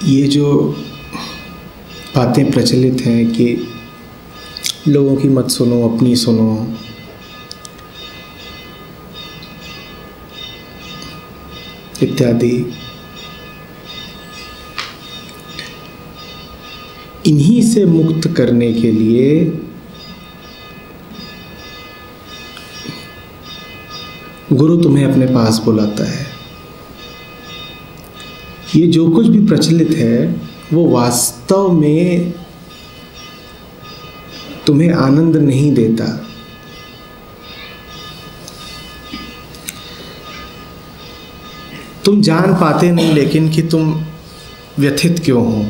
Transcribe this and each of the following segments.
ये जो बातें प्रचलित हैं कि लोगों की मत सुनो, अपनी सुनो, इत्यादि, इन्हीं से मुक्त करने के लिए गुरु तुम्हें अपने पास बुलाता है। ये जो कुछ भी प्रचलित है वो वास्तव में तुम्हें आनंद नहीं देता। तुम जान पाते नहीं लेकिन कि तुम व्यथित क्यों हो।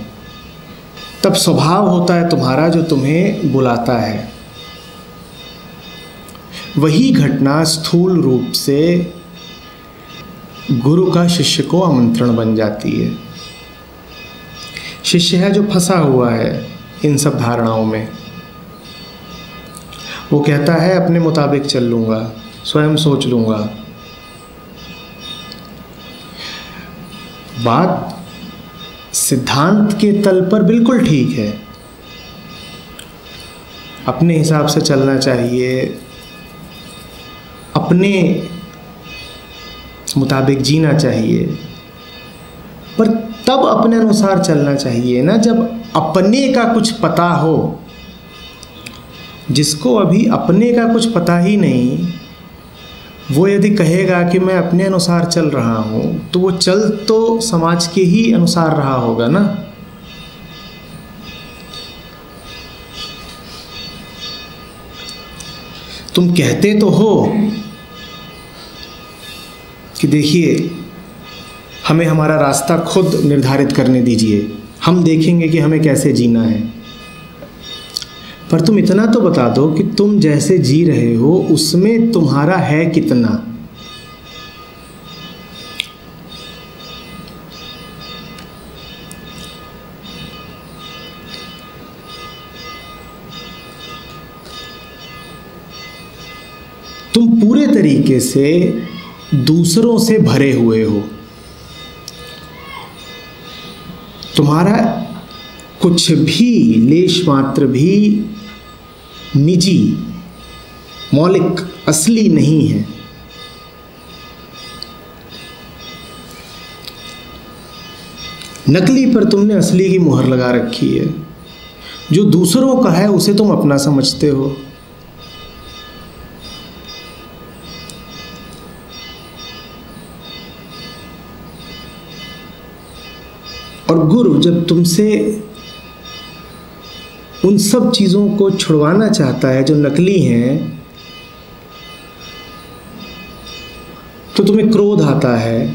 तब स्वभाव होता है तुम्हारा जो तुम्हें बुलाता है। वही घटना स्थूल रूप से गुरु का शिष्य को आमंत्रण बन जाती है। शिष्य है जो फंसा हुआ है इन सब धारणाओं में। वो कहता है अपने मुताबिक चल लूँगा, स्वयं सोच लूँगा। बात सिद्धांत के तल पर बिल्कुल ठीक है, अपने हिसाब से चलना चाहिए, अपने मुताबिक जीना चाहिए, पर तब अपने अनुसार चलना चाहिए ना जब अपने का कुछ पता हो। जिसको अभी अपने का कुछ पता ही नहीं, वो यदि कहेगा कि मैं अपने अनुसार चल रहा हूँ, तो वो चल तो समाज के ही अनुसार रहा होगा ना। तुम कहते तो हो कि देखिए हमें हमारा रास्ता खुद निर्धारित करने दीजिए, हम देखेंगे कि हमें कैसे जीना है। पर तुम इतना तो बता दो कि तुम जैसे जी रहे हो उसमें तुम्हारा है कितना। तुम पूरे तरीके से दूसरों से भरे हुए हो। तुम्हारा कुछ भी लेश मात्र भी निजी, मौलिक, असली नहीं है। नकली पर तुमने असली की मुहर लगा रखी है। जो दूसरों का है उसे तुम अपना समझते हो। और गुरु जब तुमसे उन सब चीज़ों को छुड़वाना चाहता है जो नकली हैं, तो तुम्हें क्रोध आता है,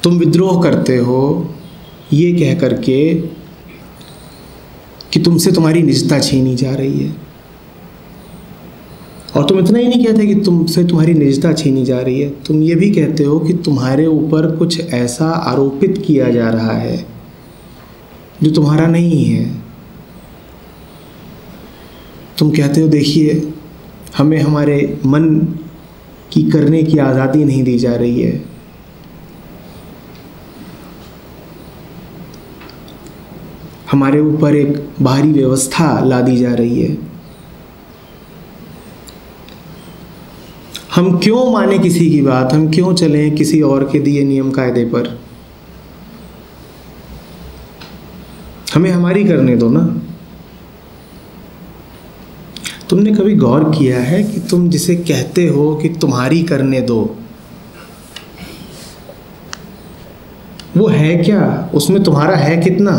तुम विद्रोह करते हो ये कह करके कि तुमसे तुम्हारी निजता छीनी जा रही है। और तुम इतना ही नहीं कहते कि तुमसे तुम्हारी निजता छीनी जा रही है, तुम ये भी कहते हो कि तुम्हारे ऊपर कुछ ऐसा आरोपित किया जा रहा है जो तुम्हारा नहीं है। तुम कहते हो देखिए हमें हमारे मन की करने की आज़ादी नहीं दी जा रही है। हमारे ऊपर एक बाहरी व्यवस्था ला दी जा रही है। हम क्यों माने किसी की बात, हम क्यों चलें किसी और के दिए नियम कायदे पर। हमें हमारी करने दो ना। तुमने कभी गौर किया है कि तुम जिसे कहते हो कि तुम्हारी करने दो, वो है क्या, उसमें तुम्हारा है कितना।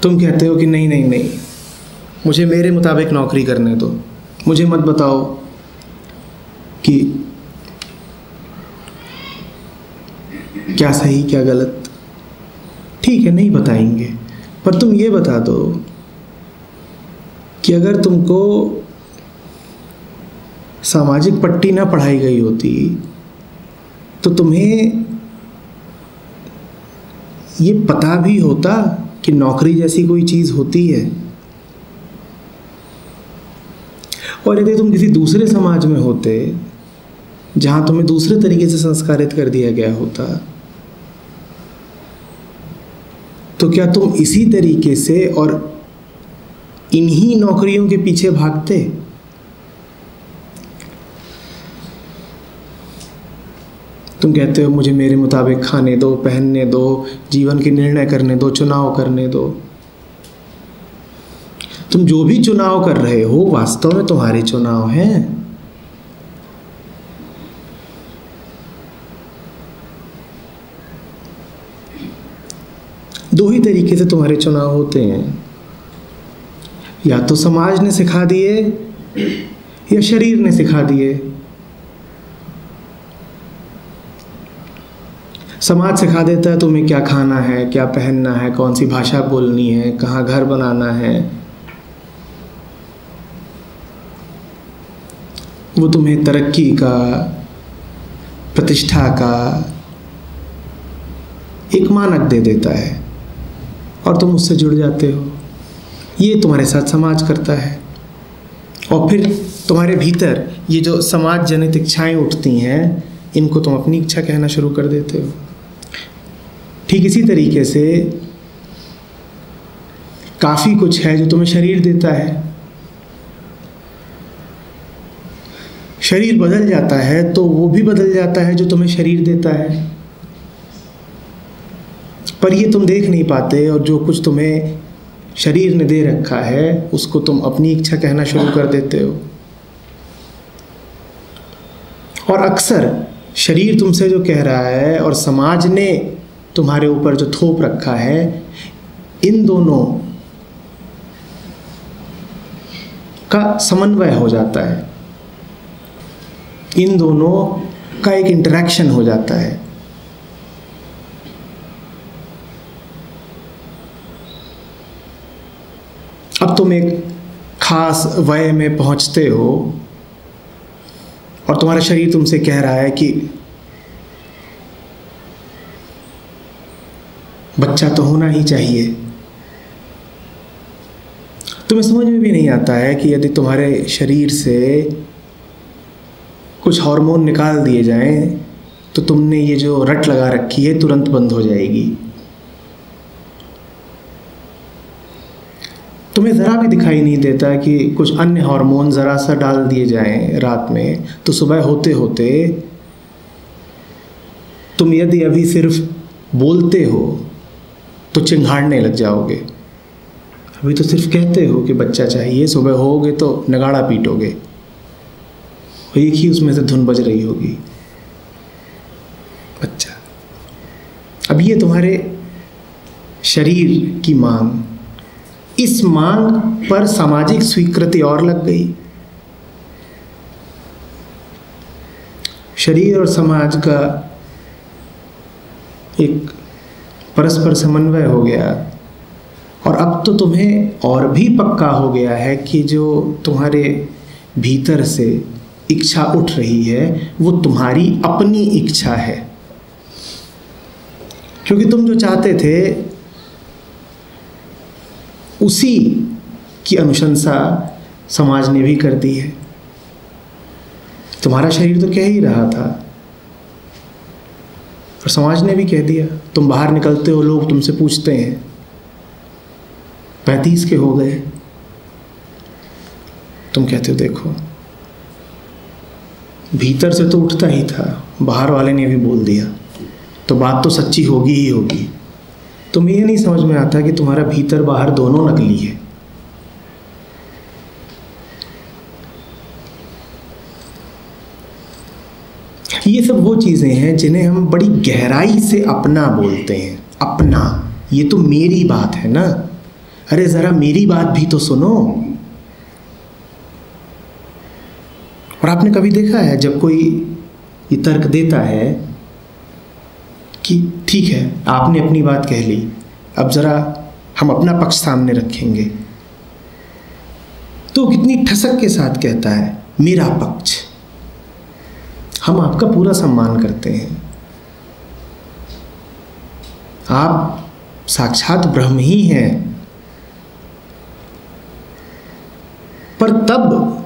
तुम कहते हो कि नहीं नहीं नहीं, मुझे मेरे मुताबिक नौकरी करने दो, मुझे मत बताओ कि क्या सही क्या गलत। ठीक है नहीं बताएंगे, पर तुम ये बता दो कि अगर तुमको सामाजिक पट्टी ना पढ़ाई गई होती तो तुम्हें ये पता भी होता कि नौकरी जैसी कोई चीज़ होती है। और यदि तुम किसी दूसरे समाज में होते जहाँ तुम्हें दूसरे तरीके से संस्कारित कर दिया गया होता, तो क्या तुम इसी तरीके से और इन्हीं नौकरियों के पीछे भागते? तुम कहते हो मुझे मेरे मुताबिक खाने दो, पहनने दो, जीवन के निर्णय करने दो, चुनाव करने दो। तुम जो भी चुनाव कर रहे हो वास्तव में तुम्हारे चुनाव हैं। दो ही तरीके से तुम्हारे चुनाव होते हैं, या तो समाज ने सिखा दिए या शरीर ने सिखा दिए। समाज सिखा देता है तुम्हें क्या खाना है, क्या पहनना है, कौन सी भाषा बोलनी है, कहाँ घर बनाना है। वो तुम्हें तरक्की का, प्रतिष्ठा का एक मानक दे देता है और तुम उससे जुड़ जाते हो। ये तुम्हारे साथ समाज करता है। और फिर तुम्हारे भीतर ये जो समाज जनित इच्छाएं उठती हैं, इनको तुम अपनी इच्छा कहना शुरू कर देते हो। ठीक इसी तरीके से काफ़ी कुछ है जो तुम्हें शरीर देता है। शरीर बदल जाता है तो वो भी बदल जाता है जो तुम्हें शरीर देता है, पर ये तुम देख नहीं पाते। और जो कुछ तुम्हें शरीर ने दे रखा है उसको तुम अपनी इच्छा कहना शुरू कर देते हो। और अक्सर शरीर तुमसे जो कह रहा है और समाज ने तुम्हारे ऊपर जो थोप रखा है, इन दोनों का समन्वय हो जाता है, इन दोनों का एक इंटरेक्शन हो जाता है। अब तुम एक खास वय में पहुंचते हो और तुम्हारा शरीर तुमसे कह रहा है कि बच्चा तो होना ही चाहिए। तुम्हें समझ में भी नहीं आता है कि यदि तुम्हारे शरीर से कुछ हार्मोन निकाल दिए जाएं तो तुमने ये जो रट लगा रखी है तुरंत बंद हो जाएगी। तुम्हें ज़रा भी दिखाई नहीं देता कि कुछ अन्य हार्मोन ज़रा सा डाल दिए जाएं रात में तो सुबह होते होते तुम यदि अभी सिर्फ बोलते हो तो चिंघाड़ने लग जाओगे। अभी तो सिर्फ कहते हो कि बच्चा चाहिए, सुबह होगे तो नगाड़ा पीटोगे, एक ही उसमें से धुन बज रही होगी, बच्चा। अब ये तुम्हारे शरीर की मांग, इस मांग पर सामाजिक स्वीकृति और लग गई। शरीर और समाज का एक परस्पर समन्वय हो गया और अब तो तुम्हें और भी पक्का हो गया है कि जो तुम्हारे भीतर से इच्छा उठ रही है वो तुम्हारी अपनी इच्छा है, क्योंकि तुम जो चाहते थे उसी की अनुशंसा समाज ने भी कर दी है। तुम्हारा शरीर तो कह ही रहा था और समाज ने भी कह दिया। तुम बाहर निकलते हो, लोग तुमसे पूछते हैं 35 के हो गए, तुम कहते हो देखो भीतर से तो उठता ही था, बाहर वाले ने भी बोल दिया तो बात तो सच्ची होगी ही होगी। तुम्हें ये नहीं समझ में आता कि तुम्हारा भीतर बाहर दोनों नकली है। ये सब वो चीज़ें हैं जिन्हें हम बड़ी गहराई से अपना बोलते हैं। अपना, ये तो मेरी बात है ना, अरे ज़रा मेरी बात भी तो सुनो। और आपने कभी देखा है जब कोई ये तर्क देता है कि ठीक है आपने अपनी बात कह ली, अब ज़रा हम अपना पक्ष सामने रखेंगे, तो कितनी ठसक के साथ कहता है मेरा पक्ष। हम आपका पूरा सम्मान करते हैं, आप साक्षात ब्रह्म ही हैं, पर तब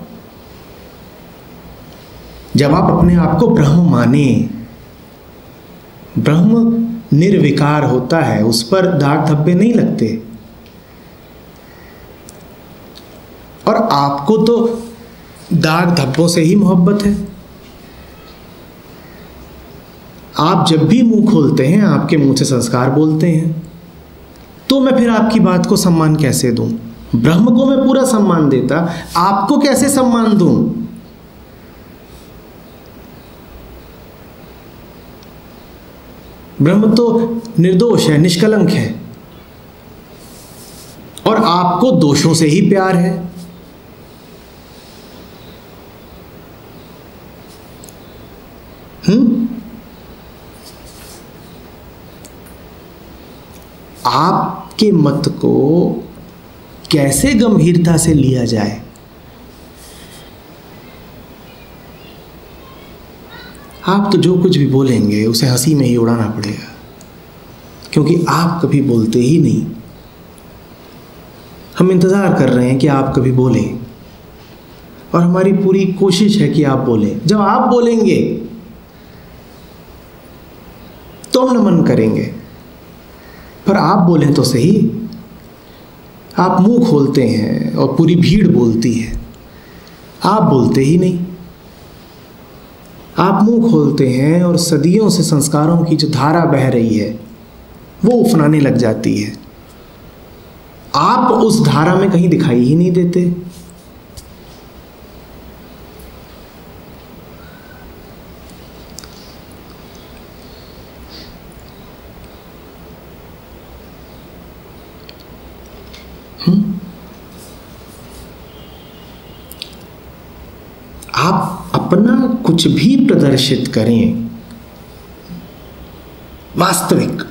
जब आप अपने आप को ब्रह्म माने, ब्रह्म निर्विकार होता है, उस पर दाग धब्बे नहीं लगते। और आपको तो दाग धब्बों से ही मोहब्बत है। आप जब भी मुंह खोलते हैं, आपके मुंह से संस्कार बोलते हैं, तो मैं फिर आपकी बात को सम्मान कैसे दूं? ब्रह्म को मैं पूरा सम्मान देता, आपको कैसे सम्मान दूं? ब्रह्म तो निर्दोष है, निष्कलंक है, और आपको दोषों से ही प्यार है। आपके मत को कैसे गंभीरता से लिया जाए? आप तो जो कुछ भी बोलेंगे उसे हंसी में ही उड़ाना पड़ेगा, क्योंकि आप कभी बोलते ही नहीं। हम इंतज़ार कर रहे हैं कि आप कभी बोलें, और हमारी पूरी कोशिश है कि आप बोलें। जब आप बोलेंगे तो हम नमन करेंगे, पर आप बोलें तो सही। आप मुंह खोलते हैं और पूरी भीड़ बोलती है, आप बोलते ही नहीं। आप मुंह खोलते हैं और सदियों से संस्कारों की जो धारा बह रही है वो उफनाने लग जाती है। आप उस धारा में कहीं दिखाई ही नहीं देते। आप अपना कुछ भी प्रदर्शित करें, वास्तविक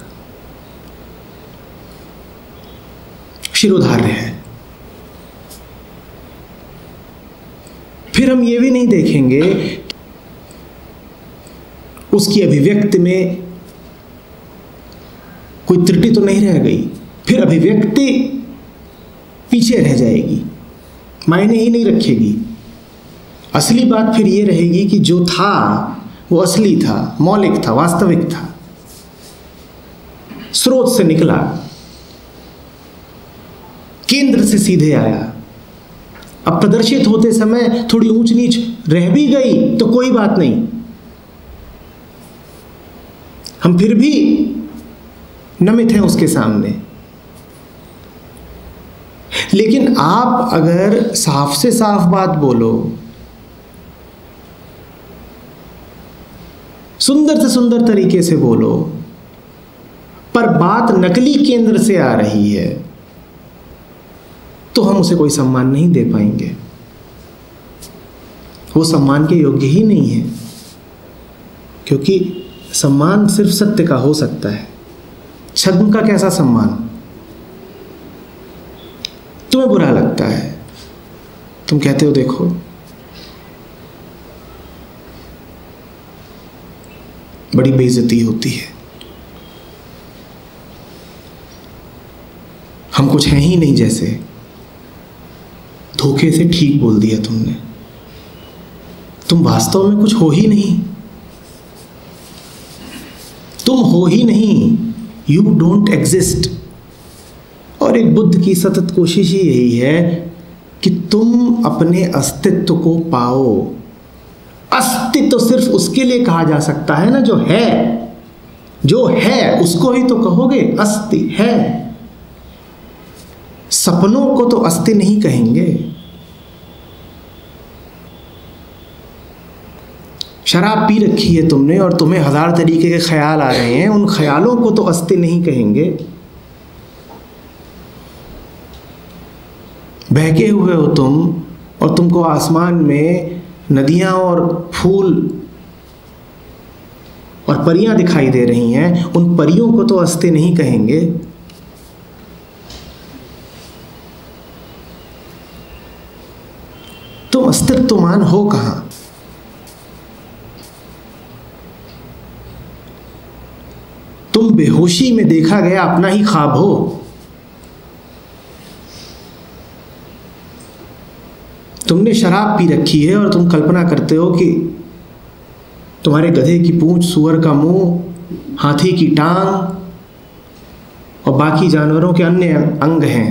शिरोधार्य है। फिर हम ये भी नहीं देखेंगे उसकी अभिव्यक्ति में कोई त्रुटि तो नहीं रह गई, फिर अभिव्यक्ति पीछे रह जाएगी, मायने ही नहीं रखेगी। असली बात फिर ये रहेगी कि जो था वो असली था, मौलिक था, वास्तविक था, स्रोत से निकला, केंद्र से सीधे आया। अब प्रदर्शित होते समय थोड़ी ऊंच नीच रह भी गई तो कोई बात नहीं, हम फिर भी नमित हैं उसके सामने। लेकिन आप अगर साफ से साफ बात बोलो, सुंदर से सुंदर तरीके से बोलो, पर बात नकली केंद्र से आ रही है, तो हम उसे कोई सम्मान नहीं दे पाएंगे। वो सम्मान के योग्य ही नहीं है, क्योंकि सम्मान सिर्फ सत्य का हो सकता है। छद्म का कैसा सम्मान? तुम्हें बुरा लगता है, तुम कहते हो देखो बड़ी बेइज्जती होती है, हम कुछ हैं ही नहीं जैसे। धोखे से ठीक बोल दिया तुमने, तुम वास्तव में कुछ हो ही नहीं, तुम हो ही नहीं, यू डोंट एग्जिस्ट। और एक बुद्ध की सतत कोशिश ही यही है कि तुम अपने अस्तित्व को पाओ। अस्तित्व सिर्फ उसके लिए कहा जा सकता है ना जो है, जो है उसको ही तो कहोगे अस्ति है। सपनों को तो अस्ति नहीं कहेंगे। शराब पी रखी है तुमने और तुम्हें 1000 तरीके के ख्याल आ रहे हैं, उन ख्यालों को तो अस्ति नहीं कहेंगे। बहके हुए हो तुम और तुमको आसमान में नदियां और फूल और परियां दिखाई दे रही हैं, उन परियों को तो अस्ति नहीं कहेंगे। तुम अस्तित्वमान हो कहां? तुम बेहोशी में देखा गया अपना ही ख्वाब हो। तुमने शराब पी रखी है और तुम कल्पना करते हो कि तुम्हारे गधे की पूंछ, सूअर का मुंह, हाथी की टांग और बाकी जानवरों के अन्य अंग हैं,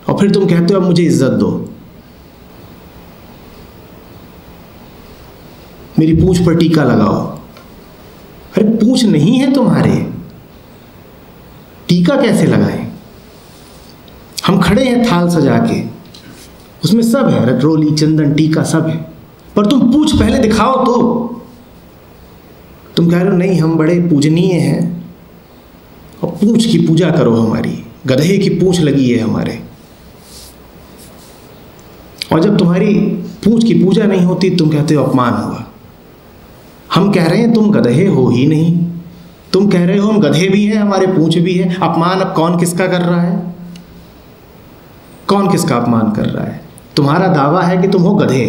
और फिर तुम कहते हो अब मुझे इज्जत दो, मेरी पूंछ पर टीका लगाओ। अरे पूंछ नहीं है तुम्हारे, टीका कैसे लगाएं? हम खड़े हैं थाल सजा के, उसमें सब है, रटरोली, चंदन, टीका सब है, पर तुम पूंछ पहले दिखाओ तो। तुम कह रहे हो नहीं हम बड़े पूजनीय हैं और पूंछ की पूजा करो हमारी, गधे की पूंछ लगी है हमारे। और जब तुम्हारी पूंछ की पूजा नहीं होती तुम कहते हो अपमान हुआ। हम कह रहे हैं तुम गधे हो ही नहीं, तुम कह रहे हो हम गधे भी हैं, हमारे पूंछ भी है। अपमान अब कौन किसका कर रहा है? कौन किसका अपमान कर रहा है? तुम्हारा दावा है कि तुम हो गधे,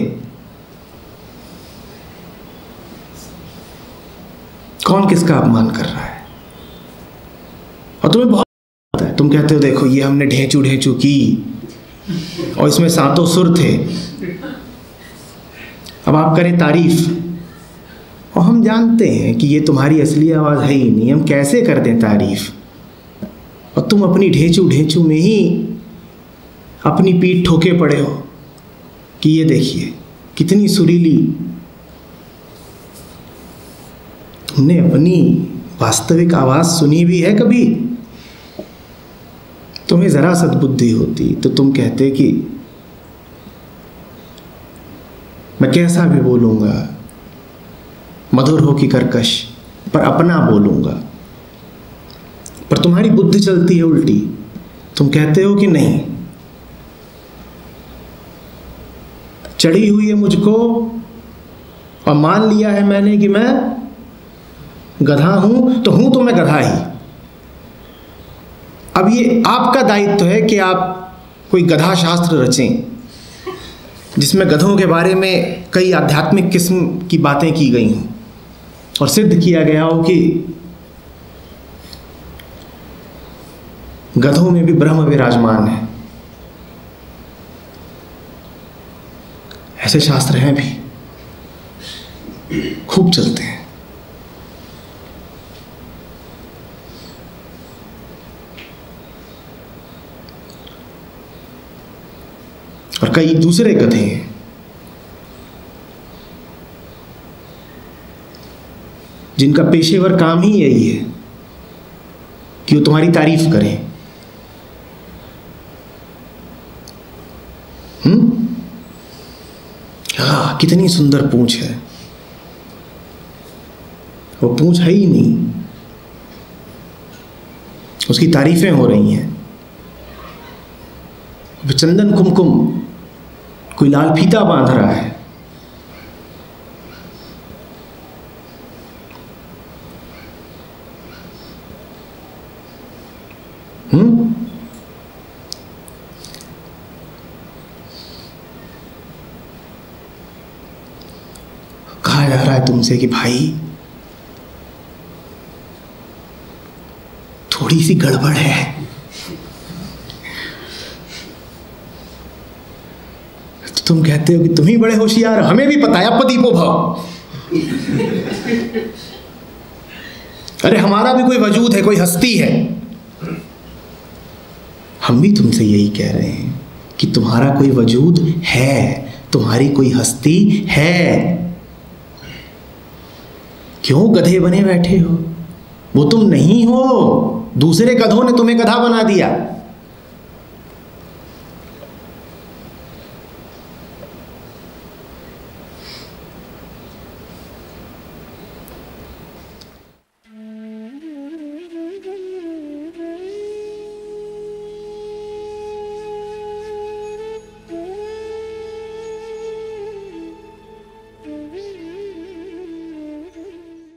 कौन किसका अपमान कर रहा है? और तुम्हें बहुत आता है, तुम कहते हो देखो ये हमने ढेंचू ढेंचू की और इसमें सातों सुर थे, अब आप करें तारीफ। और हम जानते हैं कि ये तुम्हारी असली आवाज़ है ही नहीं, हम कैसे कर दें तारीफ? और तुम अपनी ढेंचू ढेंचू में ही अपनी पीठ ठोके पड़े हो कि ये देखिए कितनी सुरीली। तुमने अपनी वास्तविक आवाज़ सुनी भी है कभी? तुम्हें ज़रा सद्बुद्धि होती तो तुम कहते कि मैं कैसा भी बोलूँगा, मधुर हो कि कर्कश, पर अपना बोलूँगा। पर तुम्हारी बुद्धि चलती है उल्टी, तुम कहते हो कि नहीं चढ़ी हुई है मुझको और मान लिया है मैंने कि मैं गधा हूं, तो मैं गधा ही। अब ये आपका दायित्व है कि आप कोई गधा शास्त्र रचें जिसमें गधों के बारे में कई आध्यात्मिक किस्म की बातें की गई हों और सिद्ध किया गया हो कि गधों में भी ब्रह्म विराजमान है। ऐसे शास्त्र हैं भी, खूब चलते हैं। और कई दूसरे गधे हैं जिनका पेशेवर काम ही यही है कि वो तुम्हारी तारीफ करें। हाँ, कितनी सुंदर पूंछ है, वो पूंछ है ही नहीं, उसकी तारीफें हो रही हैं। चंदन कुमकुम कोई लाल फीता बांध रहा है, कहा जा रहा है तुमसे कि भाई थोड़ी सी गड़बड़ है, तो तुम कहते हो कि तुम ही बड़े होशियार, हमें भी पता है पदीपो भाव। अरे हमारा भी कोई वजूद है, कोई हस्ती है। हम भी तुमसे यही कह रहे हैं कि तुम्हारा कोई वजूद है, तुम्हारी कोई हस्ती है। क्यों गधे बने बैठे हो? वो तुम नहीं हो, दूसरे गधों ने तुम्हें गधा बना दिया।